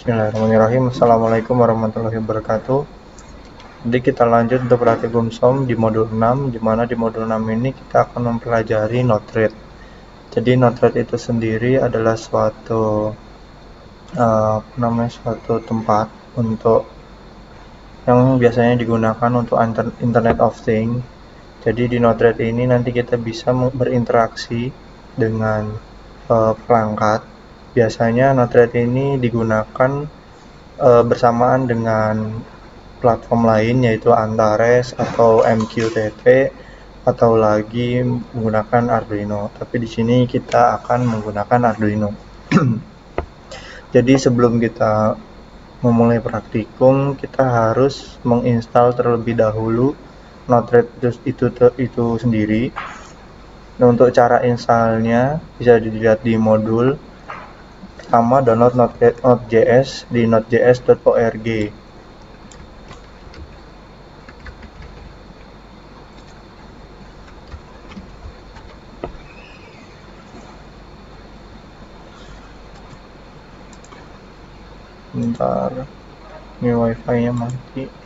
Bismillahirrahmanirrahim. Assalamualaikum warahmatullahi wabarakatuh. Jadi kita lanjut untuk praktikum SOM di modul 6, di mana di modul 6 ini kita akan mempelajari Node-RED. Jadi Node-RED itu sendiri adalah suatu tempat untuk yang biasanya digunakan untuk Internet of Things. Jadi di Node-RED ini nanti kita bisa berinteraksi dengan perangkat. Biasanya Node-RED ini digunakan bersamaan dengan platform lain, yaitu Antares atau MQTT atau lagi menggunakan Arduino. Tapi di sini kita akan menggunakan Arduino. Jadi sebelum kita memulai praktikum, kita harus menginstal terlebih dahulu Node-RED itu sendiri. Nah, untuk cara installnya bisa dilihat di modul. Pertama, download Node.js di nodejs.org. Bentar, ini wifi-nya mati.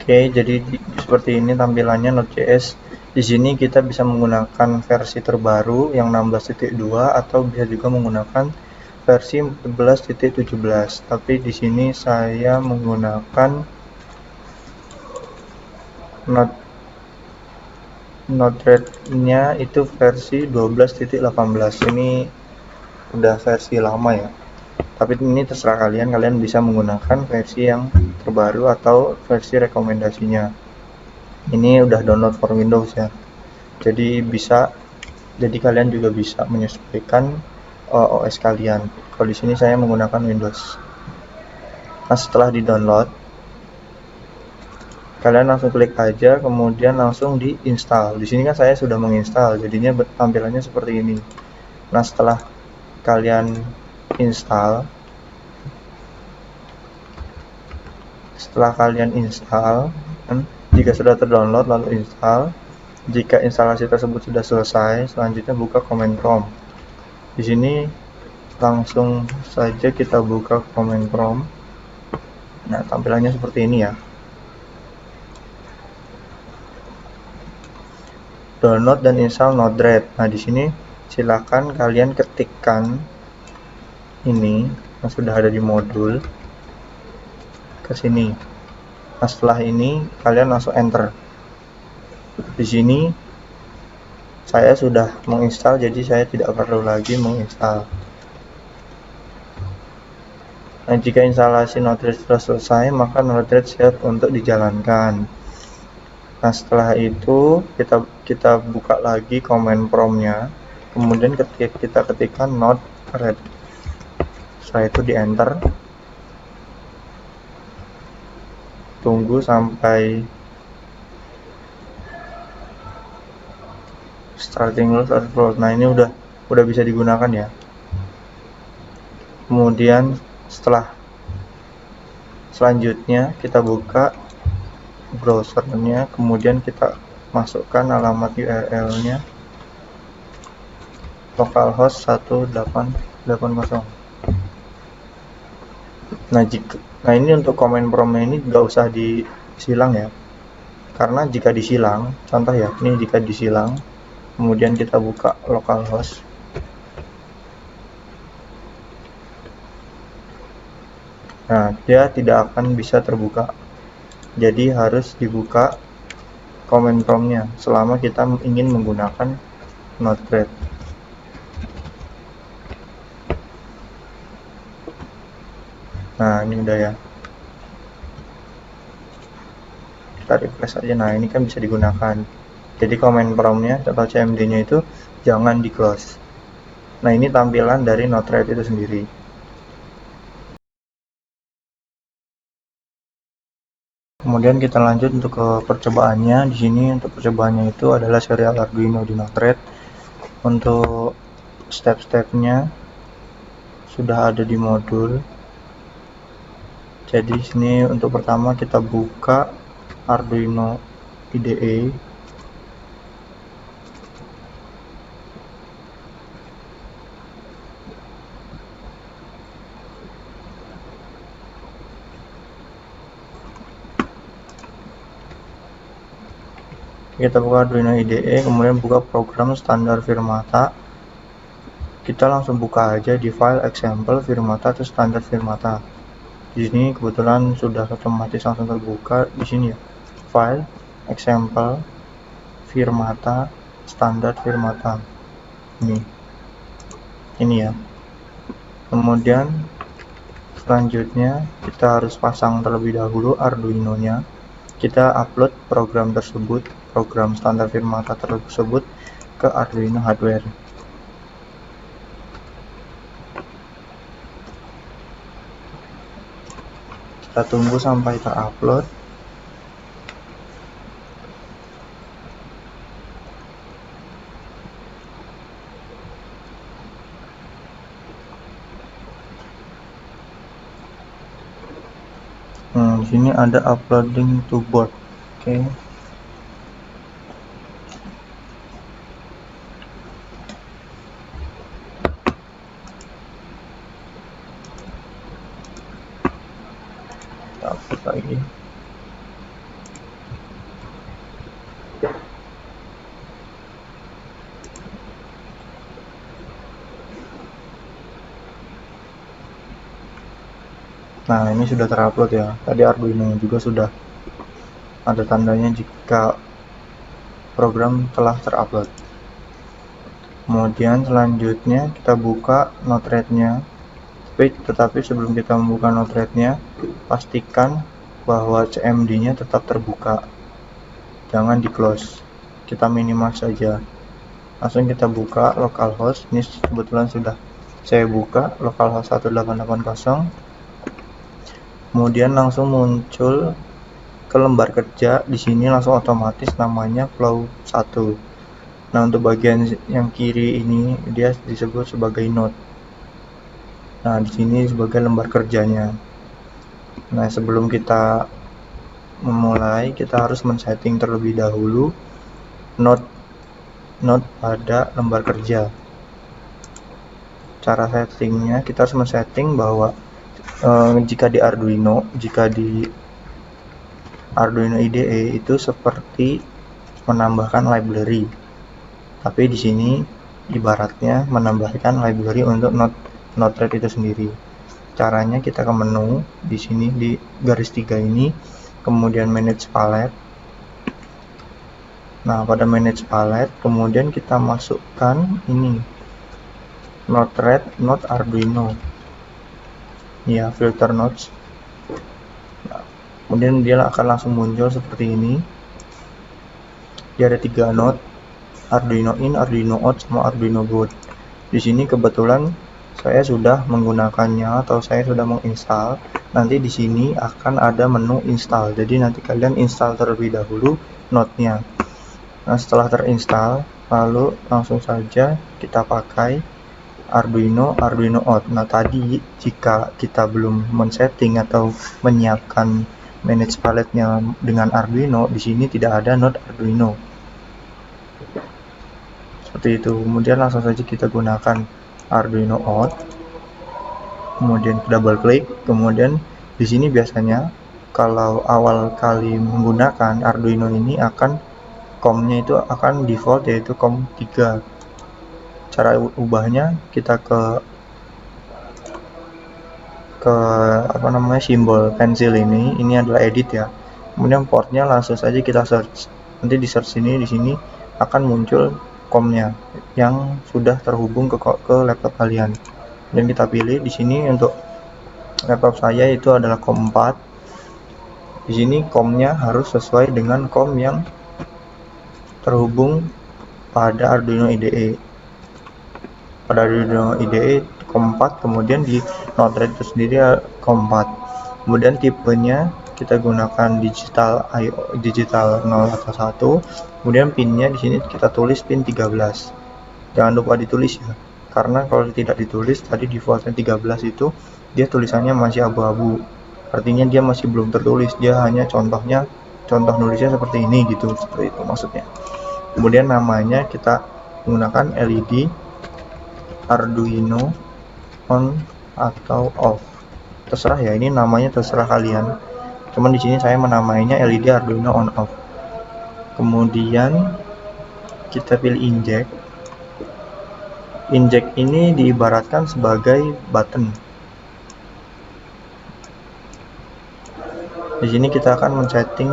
Oke, jadi seperti ini tampilannya Node.js. Di sini kita bisa menggunakan versi terbaru yang 16.2 atau bisa juga menggunakan versi 11.17. Tapi di sini saya menggunakan Node-RED-nya itu versi 12.18. Ini udah versi lama ya. Tapi ini terserah kalian bisa menggunakan versi yang terbaru atau versi rekomendasinya. Ini udah download for Windows ya. Jadi kalian juga bisa menyesuaikan OS kalian. Kalau di sini saya menggunakan Windows. Nah, setelah di-download, kalian langsung klik aja, kemudian langsung di-install. Di sini kan saya sudah menginstal, jadinya tampilannya seperti ini. Nah, setelah kalian install, jika sudah terdownload lalu install. Jika instalasi tersebut sudah selesai, selanjutnya buka command prompt. Di sini langsung saja kita buka command prompt. Nah, tampilannya seperti ini ya. Download dan install Node-RED. Nah, di sini silakan kalian ketikkan ini yang sudah ada di modul ke sini. Nah, setelah ini kalian langsung enter. Di sini saya sudah menginstal, jadi saya tidak perlu lagi menginstal. Nah, jika instalasi Node-RED sudah selesai, maka Node-RED siap untuk dijalankan. Nah, setelah itu kita buka lagi command prompt-nya, kemudian kita ketikkan Node-RED. Setelah itu di enter. Tunggu sampai starting dulu. Nah, ini udah bisa digunakan ya. Kemudian selanjutnya kita buka browsernya, kemudian kita masukkan alamat URL-nya localhost 1880. Nah, ini untuk command prompt ini nggak usah disilang ya, karena jika disilang, contoh ya, ini jika disilang kemudian kita buka localhost, nah dia tidak akan bisa terbuka. Jadi harus dibuka command prompt-nya selama kita ingin menggunakan Node-RED. Nah, ini udah ya. Kita refresh aja. Nah, ini kan bisa digunakan. Jadi command prompt-nya atau CMD-nya itu jangan di close. Nah, ini tampilan dari Node-RED itu sendiri. Kemudian kita lanjut untuk ke percobaannya. Di sini untuk percobaannya itu adalah serial Arduino di Node-RED. Untuk step-stepnya sudah ada di modul. Jadi sini untuk pertama kita buka Arduino IDE. Kita buka Arduino IDE, kemudian buka program standar Firmata. Kita langsung buka aja di file example Firmata atau standar Firmata. Di sini kebetulan sudah otomatis langsung terbuka di sini ya. File example Firmata standar Firmata. Ini ya. Kemudian selanjutnya kita harus pasang terlebih dahulu Arduino-nya. Kita upload program tersebut, program standar Firmata tersebut ke Arduino hardware. Kita tunggu sampai terupload. Di sini ada uploading to board. Oke. Kita upload lagi. Nah, ini sudah terupload ya. Tadi Arduino juga sudah ada tandanya jika program telah terupload. Kemudian selanjutnya kita buka Node-RED-nya. Tetapi sebelum kita membuka Node-RED-nya, pastikan bahwa CMD-nya tetap terbuka. Jangan di close. Kita minimal saja. Langsung kita buka localhost. Ini kebetulan sudah saya buka localhost 1880. Kemudian langsung muncul ke lembar kerja. Di sini langsung otomatis namanya flow 1. Nah, untuk bagian yang kiri ini dia disebut sebagai node. Nah, di sini sebagai lembar kerjanya. Nah, sebelum kita memulai, kita harus men-setting terlebih dahulu node pada lembar kerja. Cara settingnya, kita harus men-setting bahwa jika di Arduino IDE itu seperti menambahkan library, tapi di sini ibaratnya menambahkan library untuk Node-RED itu sendiri. Caranya kita ke menu di sini di garis 3 ini, kemudian manage palette. Nah, pada manage palette kemudian kita masukkan ini Node-RED, Node Arduino. Ya, filter nodes. Nah, kemudian dia akan langsung muncul seperti ini. Dia ada 3 node, Arduino in, Arduino out, sama Arduino board. Di sini kebetulan saya sudah menggunakannya atau saya sudah menginstal. Nanti di sini akan ada menu install. Jadi nanti kalian install terlebih dahulu node-nya. Nah, setelah terinstall, lalu langsung saja kita pakai Arduino out. Nah, tadi jika kita belum men-setting atau menyiapkan manage palette-nya dengan Arduino, di sini tidak ada node Arduino. Seperti itu. Kemudian langsung saja kita gunakan Arduino out. Kemudian double klik. Kemudian di sini biasanya kalau awal kali menggunakan Arduino ini COM-nya itu akan default yaitu COM 3. Cara ubahnya kita ke simbol pensil ini adalah edit ya. Kemudian portnya langsung saja kita search. Nanti di search di sini akan muncul COM-nya yang sudah terhubung ke laptop kalian. Dan kita pilih di sini untuk laptop saya itu adalah COM 4. Di sini COM-nya harus sesuai dengan COM yang terhubung pada Arduino IDE. Pada Arduino IDE COM 4, kemudian di Node-RED itu sendiri COM 4. Kemudian tipenya kita gunakan digital 0 atau 1. Kemudian pinnya di sini kita tulis pin 13. Jangan lupa ditulis ya. Karena kalau tidak ditulis tadi defaultnya 13 itu dia tulisannya masih abu-abu. artinya dia masih belum tertulis, dia hanya contoh nulisnya seperti ini gitu, seperti itu maksudnya. Kemudian namanya kita menggunakan LED Arduino on atau off, terserah ya, ini namanya terserah kalian, cuman di sini saya menamainya LED Arduino on off. Kemudian kita pilih inject. Inject ini diibaratkan sebagai button. Di sini kita akan men-setting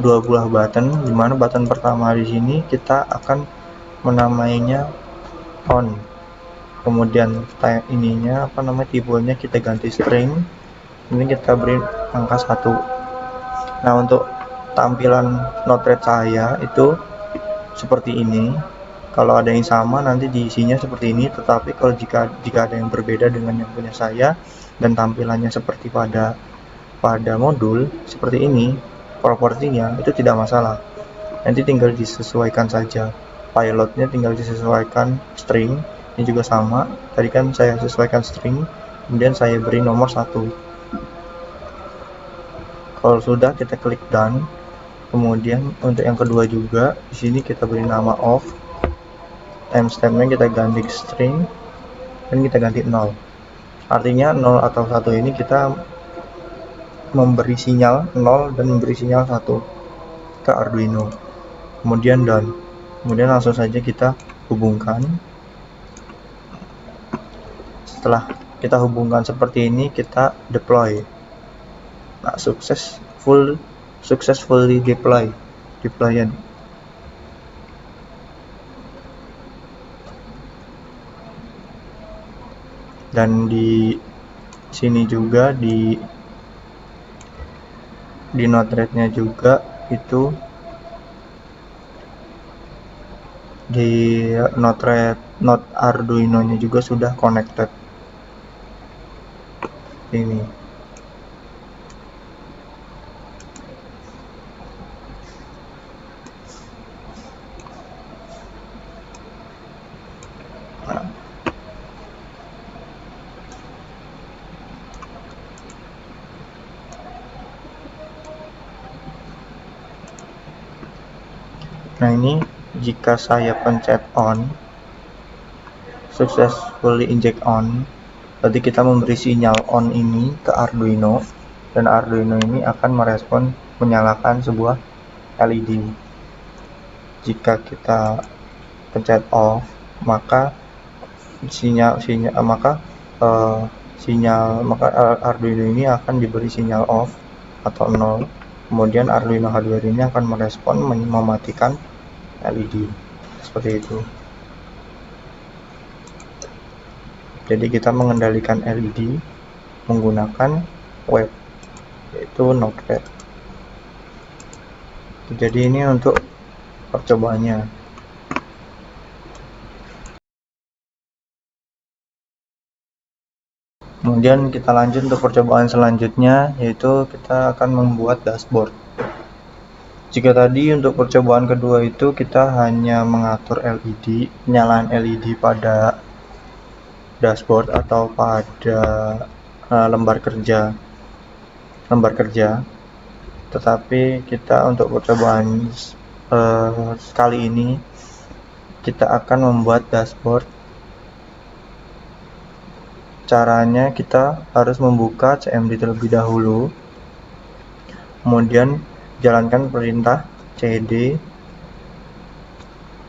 dua buah button, di mana button pertama di sini kita akan menamainya on. Kemudian ininya tipenya kita ganti string. Ini kita beri angka 1. Nah, untuk tampilan Node-RED saya itu seperti ini. Kalau ada yang sama nanti diisinya seperti ini, tetapi kalau jika ada yang berbeda dengan yang punya saya dan tampilannya seperti pada modul seperti ini, propertinya itu tidak masalah, nanti tinggal disesuaikan saja. Pilotnya tinggal disesuaikan string, ini juga sama, tadi kan saya sesuaikan string, kemudian saya beri nomor 1. Kalau sudah, kita klik done. Kemudian untuk yang kedua juga di sini kita beri nama off, timestampnya kita ganti string dan kita ganti 0. Artinya 0 atau 1 ini kita memberi sinyal 0 dan memberi sinyal 1 ke Arduino. Kemudian done. Kemudian langsung saja kita hubungkan. Setelah kita hubungkan seperti ini, kita deploy. Nah, successfully deployed. Dan di sini juga di Node-RED-nya juga itu di Node Arduino-nya juga sudah connected. Ini. Nah, ini jika saya pencet on, successfully inject on, berarti kita memberi sinyal on ini ke Arduino, dan Arduino ini akan merespon menyalakan sebuah LED. Jika kita pencet off, maka Arduino ini akan diberi sinyal off atau 0. Kemudian Arduino hardware ini akan merespon mematikan LED seperti itu. Jadi kita mengendalikan LED menggunakan web, yaitu Node-RED. Jadi ini untuk percobaannya. Kemudian kita lanjut untuk percobaan selanjutnya, yaitu kita akan membuat dashboard. Jika tadi untuk percobaan kedua itu kita hanya mengatur penyalaan LED pada dashboard atau pada lembar kerja, tetapi kita untuk percobaan kali ini kita akan membuat dashboard. Caranya kita harus membuka CMD terlebih dahulu, kemudian jalankan perintah cd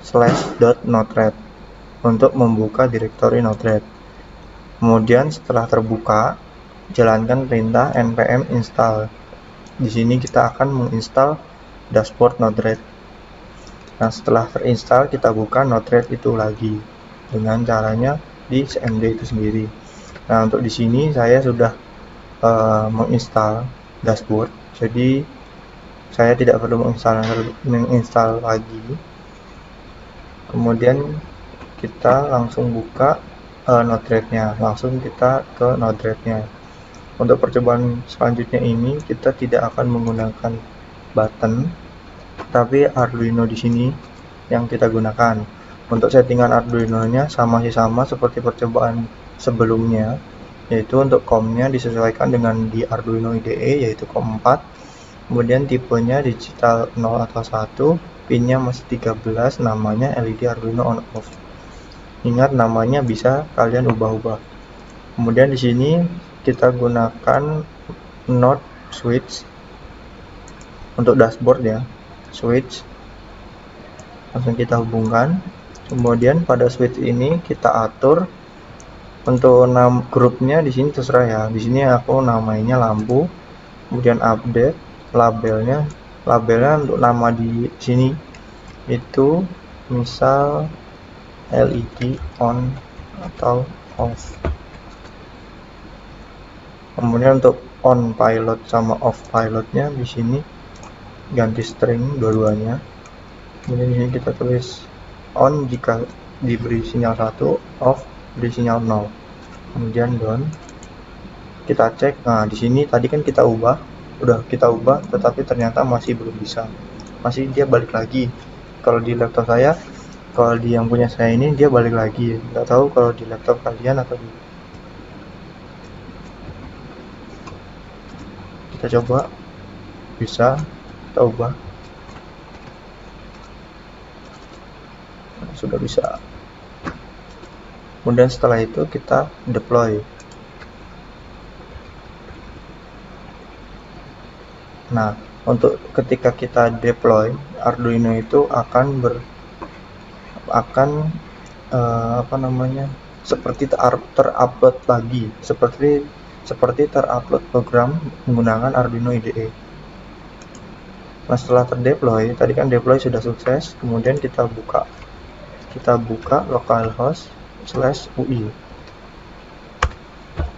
/.node-red untuk membuka direktori Node-RED. Kemudian setelah terbuka, jalankan perintah npm install. Di sini kita akan menginstal dashboard Node-RED. Nah, setelah terinstall, kita buka Node-RED itu lagi dengan caranya di cmd itu sendiri. Nah, untuk di sini saya sudah menginstal dashboard, jadi saya tidak perlu menginstal lagi. Kemudian kita langsung buka Node-RED-nya, langsung kita ke Node-RED-nya. Untuk percobaan selanjutnya ini kita tidak akan menggunakan button, tapi Arduino di sini yang kita gunakan. Untuk settingan Arduino-nya sama seperti percobaan sebelumnya. yaitu untuk COM-nya disesuaikan dengan di Arduino IDE, yaitu COM 4. Kemudian tipenya digital 0 atau 1, pinnya masih 13, namanya LED Arduino on off. Ingat, namanya bisa kalian ubah-ubah. Kemudian di sini kita gunakan node switch untuk dashboard ya. Switch langsung kita hubungkan. Kemudian pada switch ini kita atur untuk grupnya. Di sini terserah ya. Di sini aku namainya lampu. Kemudian update labelnya untuk nama di sini itu misal LED on atau off. Kemudian untuk on pilot sama off pilotnya di sini ganti string dua-duanya. Kemudian di sini kita tulis on jika diberi sinyal 1, off beri sinyal 0. Kemudian down. Kita cek. Nah, di sini tadi kan udah kita ubah, tetapi ternyata masih belum bisa. Masih dia balik lagi. Kalau di laptop saya, kalau di yang punya saya ini dia balik lagi. Nggak tahu kalau di laptop kalian atau di. Kita coba, bisa kita ubah. Sudah bisa. Kemudian setelah itu kita deploy. Nah, untuk ketika kita deploy, Arduino itu akan seperti terupload lagi, seperti terupload program menggunakan Arduino IDE. Nah, setelah terdeploy, tadi kan deploy sudah sukses, kemudian kita buka localhost/UI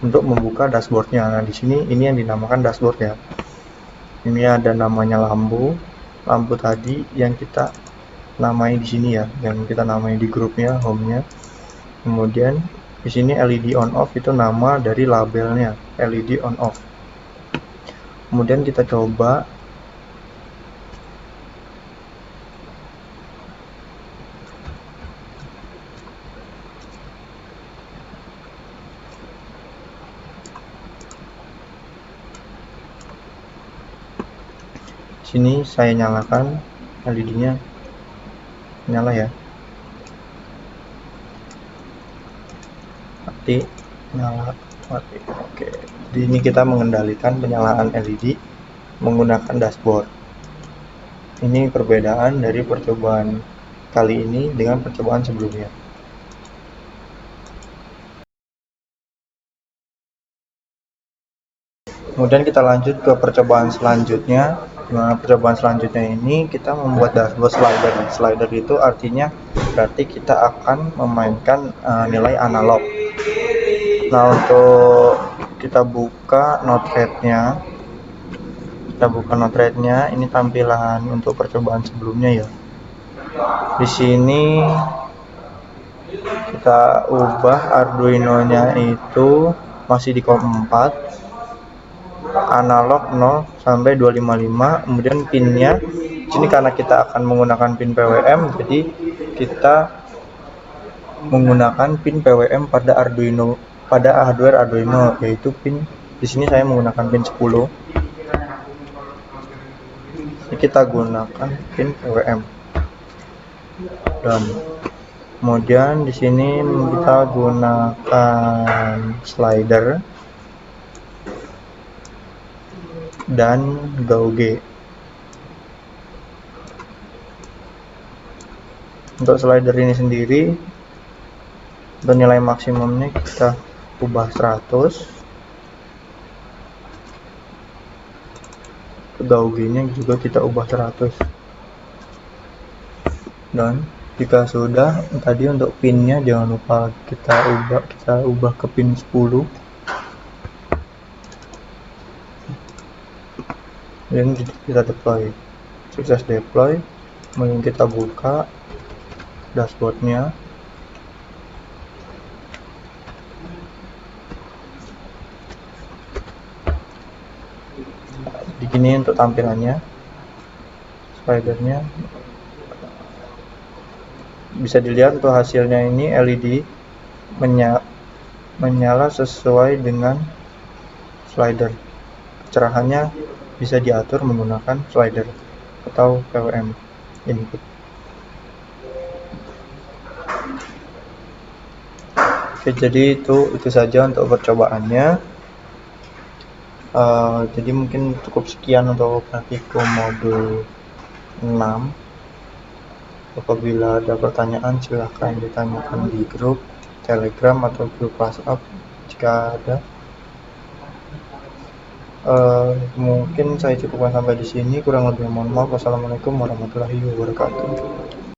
untuk membuka dashboardnya. Nah, di sini ini yang dinamakan dashboard ya. Ini ada namanya lampu tadi yang kita namai di sini ya, yang kita namai di grupnya, home-nya. Kemudian di sini LED on off itu nama dari labelnya, LED on off. Kemudian kita coba sini, saya nyalakan LED-nya, nyala ya, mati, nyala, mati. Oke, di ini kita mengendalikan penyalaan LED menggunakan dashboard. Ini perbedaan dari percobaan kali ini dengan percobaan sebelumnya. Kemudian kita lanjut ke percobaan selanjutnya. Nah, percobaan selanjutnya ini kita membuat dashboard slider. Slider itu artinya berarti kita akan memainkan nilai analog. Nah, untuk kita buka notepad-nya. Ini tampilan untuk percobaan sebelumnya ya. Di sini kita ubah Arduino-nya itu masih di COM 4. Analog 0 sampai 255. Kemudian pinnya sini karena kita akan menggunakan pin PWM, jadi kita menggunakan pin PWM pada hardware Arduino, yaitu pin di sini saya menggunakan pin 10. Ini kita gunakan pin PWM. Dan kemudian di sini kita gunakan slider dan gauge. Untuk slider ini sendiri, untuk nilai maksimumnya kita ubah 100, gauge-nya juga kita ubah 100. Dan jika sudah, tadi untuk pinnya jangan lupa kita ubah ke pin 10. Dan kita deploy. Sukses deploy. Kemudian kita buka dashboardnya. Begini untuk tampilannya, slidernya. Bisa dilihat untuk hasilnya ini LED menyala sesuai dengan slider. Kecerahannya bisa diatur menggunakan slider atau PWM input. Oke, jadi itu saja untuk percobaannya. Jadi mungkin cukup sekian untuk praktikum modul 6. Apabila ada pertanyaan silahkan ditanyakan di grup Telegram atau grup WhatsApp jika ada. Mungkin saya cukupkan sampai di sini, kurang lebih mohon maaf. Wassalamualaikum warahmatullahi wabarakatuh.